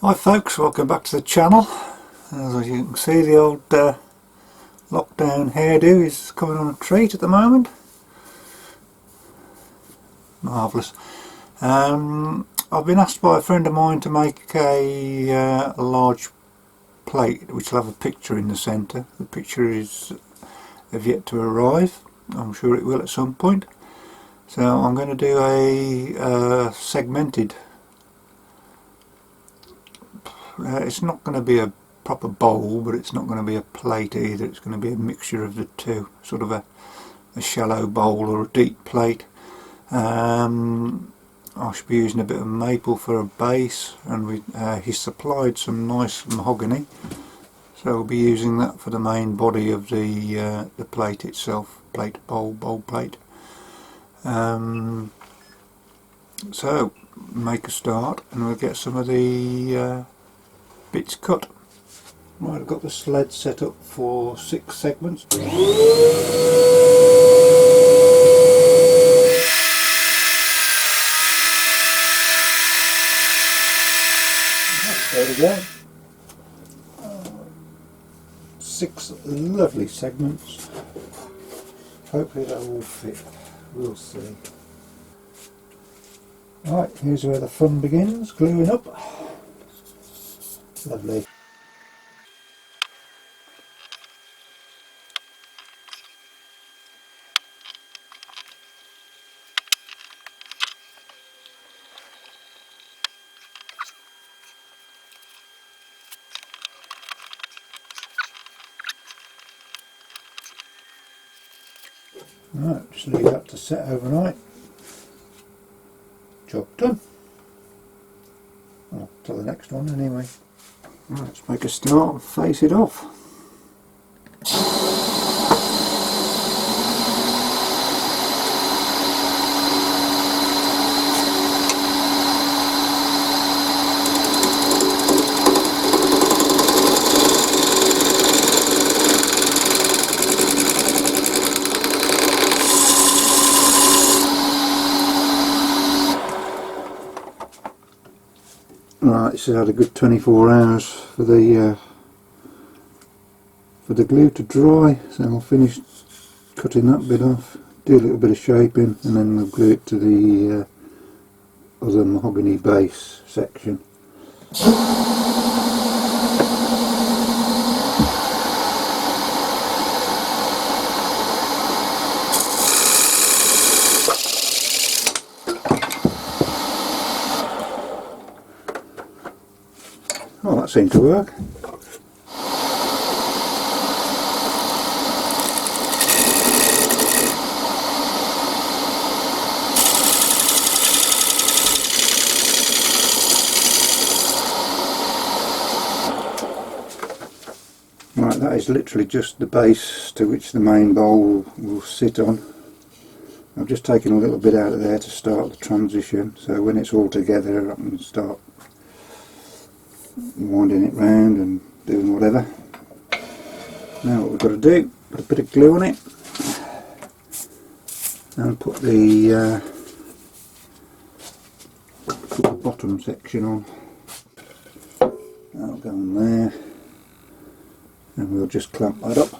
Hi folks, welcome back to the channel. As you can see, the old lockdown hairdo is coming on a treat at the moment. Marvellous. I've been asked by a friend of mine to make a large plate which will have a picture in the centre. The picture is have yet to arrive. I'm sure it will at some point. So I'm going to do a segmented. It's not going to be a proper bowl, but it's not going to be a plate either. It's going to be a mixture of the two, sort of a shallow bowl or a deep plate. I should be using a bit of maple for a base, and he's supplied some nice mahogany, so we'll be using that for the main body of the plate itself, bowl plate. So make a start and we'll get some of the bits cut. Right, I've got the sled set up for 6 segments. There we go. 6 lovely segments. Hopefully they'll all fit. We'll see. Right, here's where the fun begins, gluing up. Lovely. Right, just leave that to set overnight. Job done. Well, to the next one anyway. Right, let's make a start and face it off. Right, this has had a good 24 hours for the glue to dry, so I'll finish cutting that bit off, do a little bit of shaping, and then we'll glue it to the other mahogany base section. Oh, that seemed to work. Right, that is literally just the base to which the main bowl will sit on. I've just taken a little bit out of there to start the transition, so when it's all together I can start winding it round and doing whatever. Now what we've got to do, put a bit of glue on it and put the bottom section on. That'll go on there, and we'll just clamp that up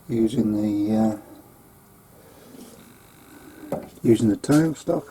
using the tailstock.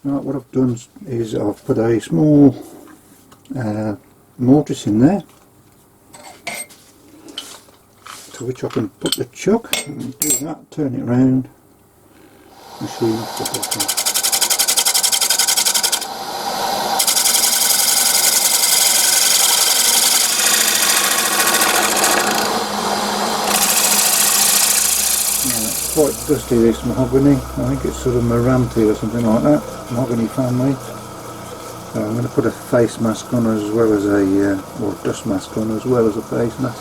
Right, what I've done is I've put a small mortise in there, to which I can put the chuck, and do that, turn it round, machine the bottom. quite dusty, this mahogany. I think it's sort of Marante or something like that, mahogany family. So I'm going to put a face mask on as well as a, or dust mask on as well as a face mask.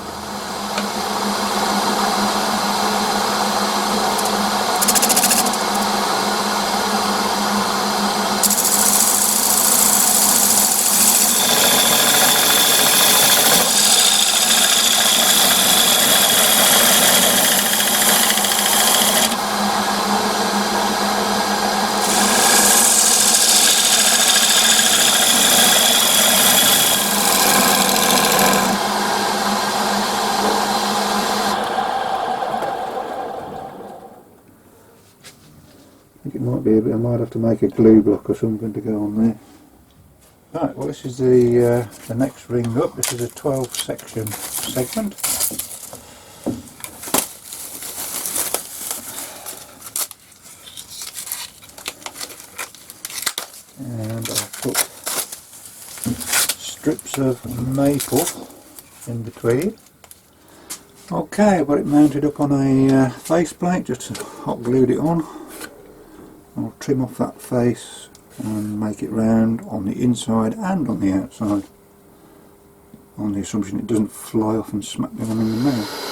I think it might be a bit, I might have to make a glue block or something to go on there. Right, well this is the next ring up. This is a 12 section segment. And I've put strips of maple in between. Okay, I've got it mounted up on a face plate, just hot glued it on. I'll trim off that face and make it round on the inside and on the outside, on the assumption it doesn't fly off and smack me one in the mouth.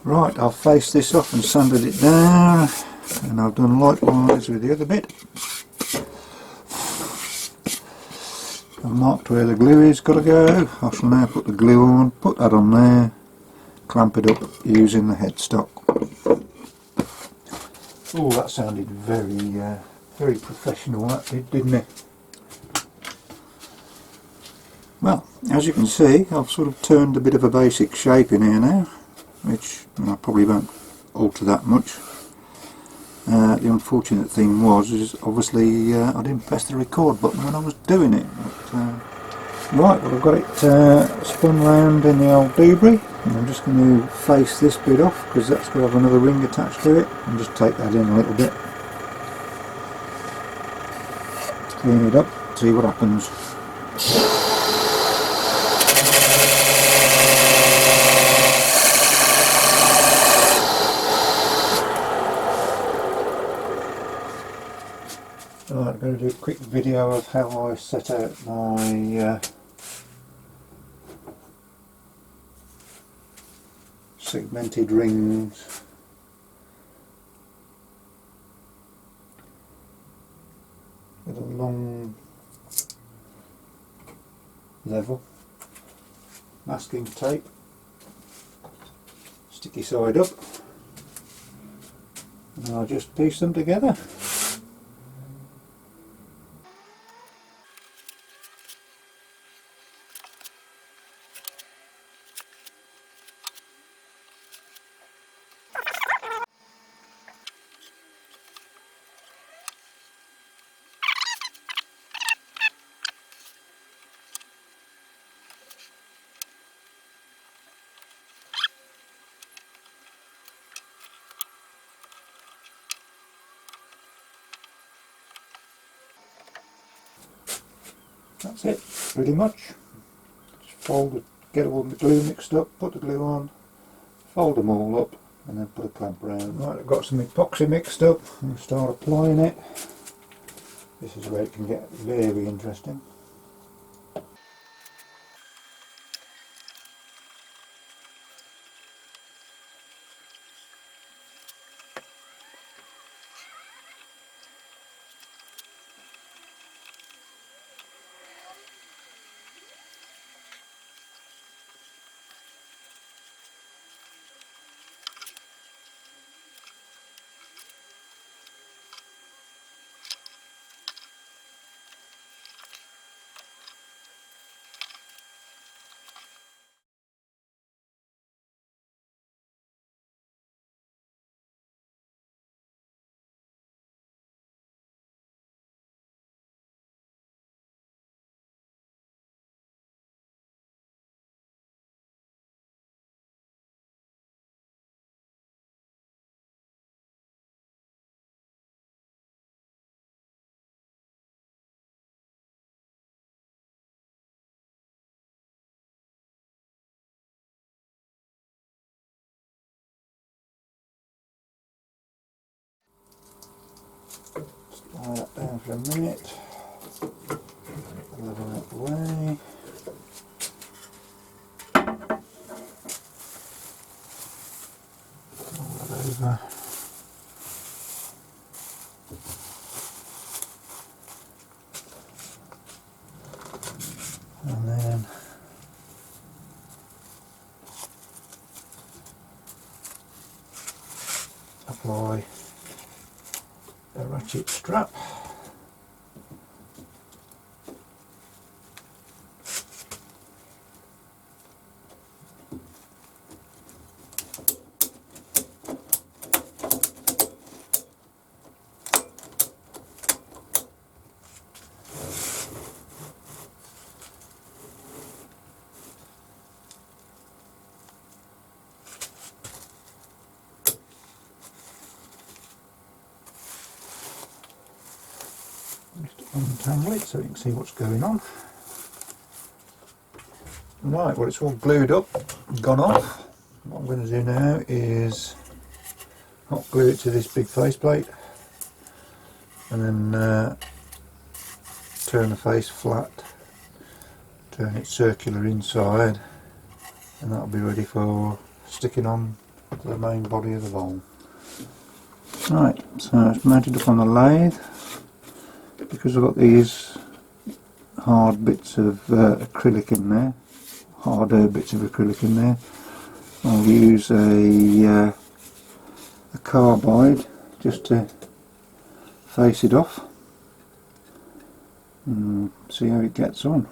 Right, I've faced this off and sanded it down, and I've done likewise with the other bit. I've marked where the glue is got to go. I shall now put the glue on, put that on there, clamp it up using the headstock. Oh, that sounded very professional, that did, didn't it? Well, as you can see, I've sort of turned a bit of a basic shape in here now, which I probably won't alter that much. The unfortunate thing is obviously I didn't press the record button when I was doing it. But, right, well I've got it spun round in the old debris, and I'm just going to face this bit off because that's going to have another ring attached to it, and just take that in a little bit. Clean it up, see what happens. Right, I'm going to do a quick video of how I set out my segmented rings. With a long level masking tape, sticky side up, and I'll just piece them together. That's it, pretty much. Just fold it, get all the glue mixed up, put the glue on, fold them all up, and then put a clamp around. Right, I've got some epoxy mixed up, and start applying it. This is where it can get very interesting. for a minute. Level that away. Roll that over. And then apply a ratchet strap. Just untangle it so you can see what's going on. Right, well, it's all glued up and gone off. What I'm going to do now is hot glue it to this big faceplate and then turn the face flat, turn it circular inside, and that'll be ready for sticking on to the main body of the bowl. Right, so it's mounted up on the lathe. Because I've got these hard bits of acrylic in there, harder bits of acrylic in there, I'll use a carbide just to face it off and see how it gets on.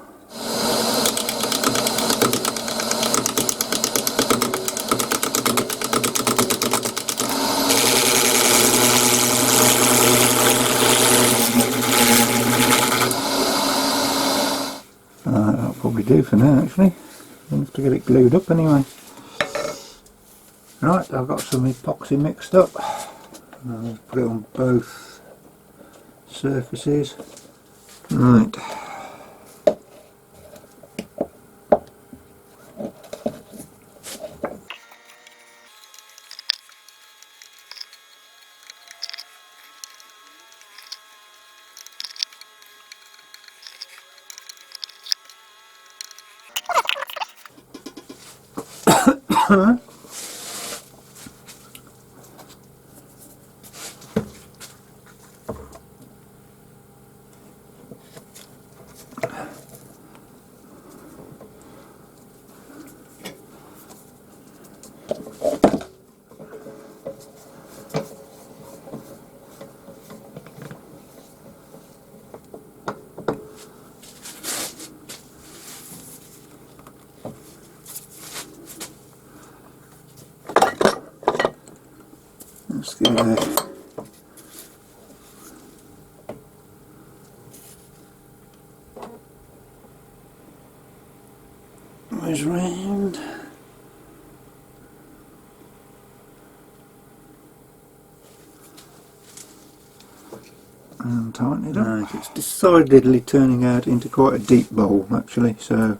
That'll probably do for now actually. I'll have to get it glued up anyway. Right, I've got some epoxy mixed up. I'll put it on both surfaces. Right. Let's get a goes round and tighten it up. Right, it's decidedly turning out into quite a deep bowl actually, so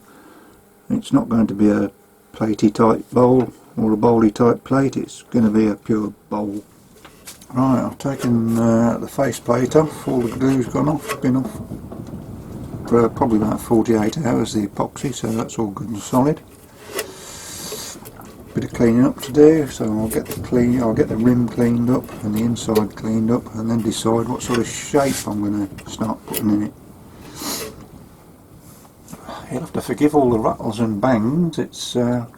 it's not going to be a platey type bowl or a bowly type plate, it's going to be a pure bowl. Right, I've taken the faceplate off, all the glue's gone off, been off for probably about 48 hours, the epoxy, so that's all good and solid. Bit of cleaning up to do, so I'll get the rim cleaned up and the inside cleaned up and then decide what sort of shape I'm going to start putting in it. You'll have to forgive all the rattles and bangs, it's a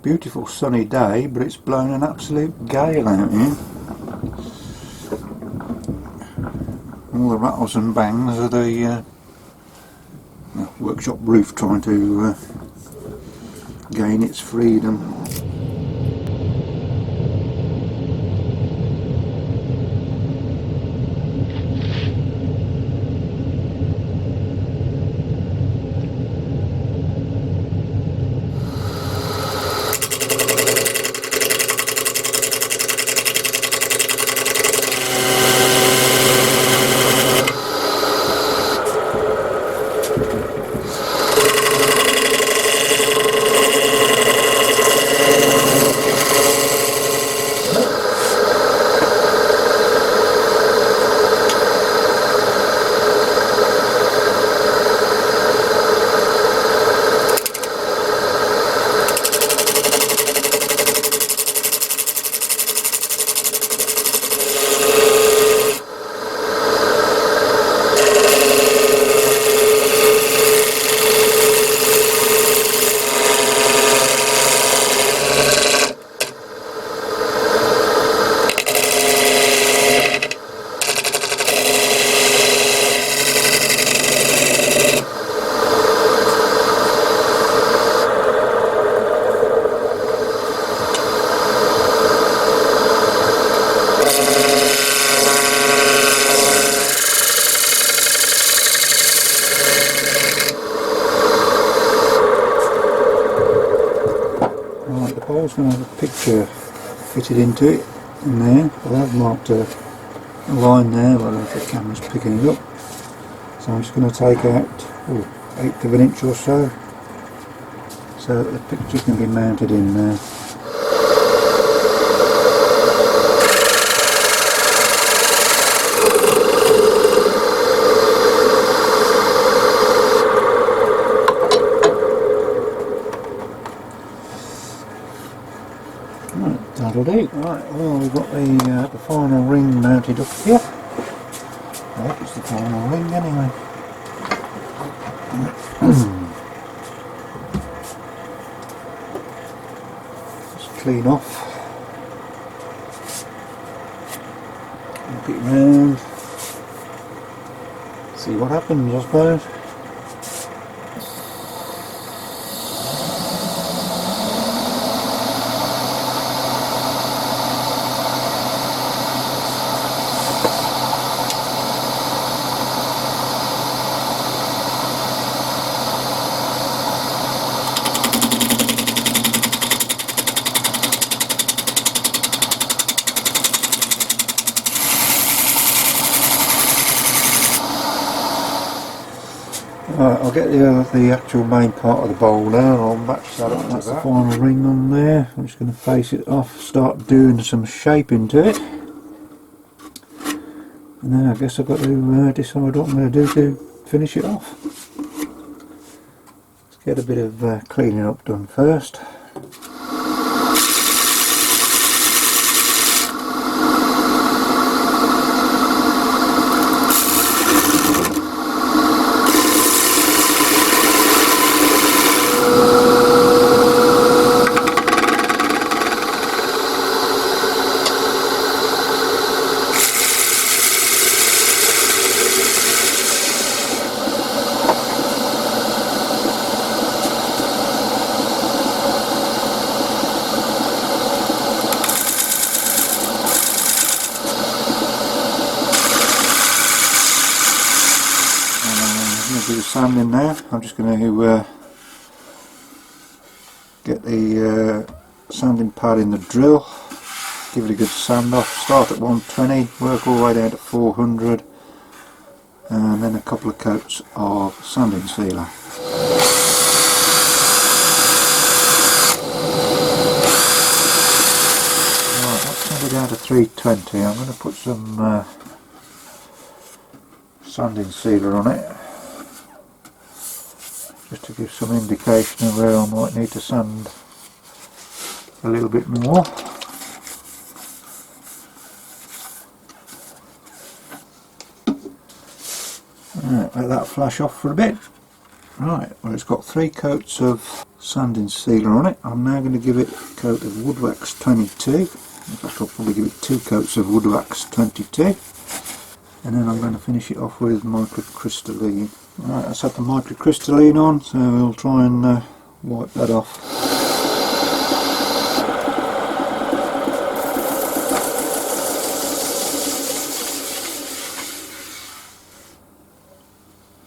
beautiful sunny day but it's blown an absolute gale out here. All the rattles and bangs are the workshop roof trying to gain its freedom. bowl's going to have a picture fitted into it in there. Well, I've marked a line there, but I don't know if the camera's picking it up. So I'm just going to take out 1/8 of an inch or so that the picture can be mounted in there. Right, that'll do. Right, well, we've got the final ring mounted up here. I hope it's the final ring anyway. Just clean off. Look it round. See what happens, I suppose. Right, I'll get the actual main part of the bowl now, and I'll match that up. That's the final ring on there. I'm just going to face it off, start doing some shaping to it, and then I guess I've got to decide what I'm going to do to finish it off. Let's get a bit of cleaning up done first. Do the sanding now. I'm just going to get the sanding pad in the drill, give it a good sand off, start at 120, work all the way down to 400, and then a couple of coats of sanding sealer. Right, that's going to be down to 320. I'm going to put some sanding sealer on it, just to give some indication of where I might need to sand a little bit more. Right, let that flash off for a bit. Right, well, it's got 3 coats of sanding sealer on it. I'm now going to give it a coat of Wood Wax 22. In fact, I'll probably give it 2 coats of Wood Wax 22. And then I'm going to finish it off with microcrystalline. Right, let's have the microcrystalline on, so we'll try and wipe that off.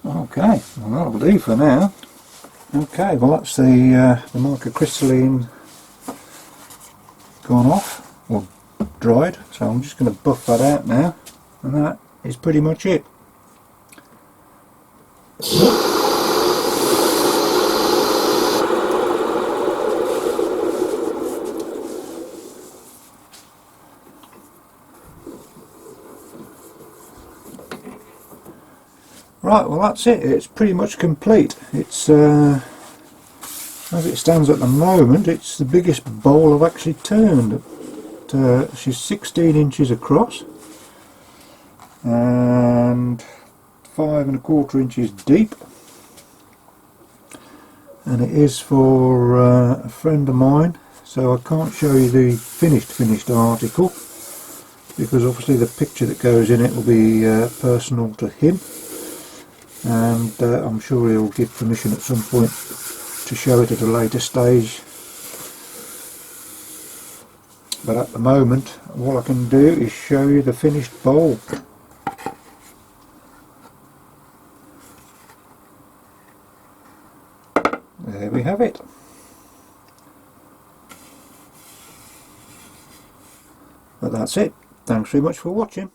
Okay, well, that'll do for now. Okay, well, that's the microcrystalline gone off, or dried, so I'm just going to buff that out now, and that is pretty much it. Right, well, that's it. It's pretty much complete. It's as it stands at the moment, it's the biggest bowl I've actually turned. She's 16 inches across and 5 1/4 inches deep, and it is for a friend of mine, so I can't show you the finished article because obviously the picture that goes in it will be personal to him, and I'm sure he'll give permission at some point to show it at a later stage. But at the moment, all I can do is show you the finished bowl. There we have it. But that's it. Thanks very much for watching.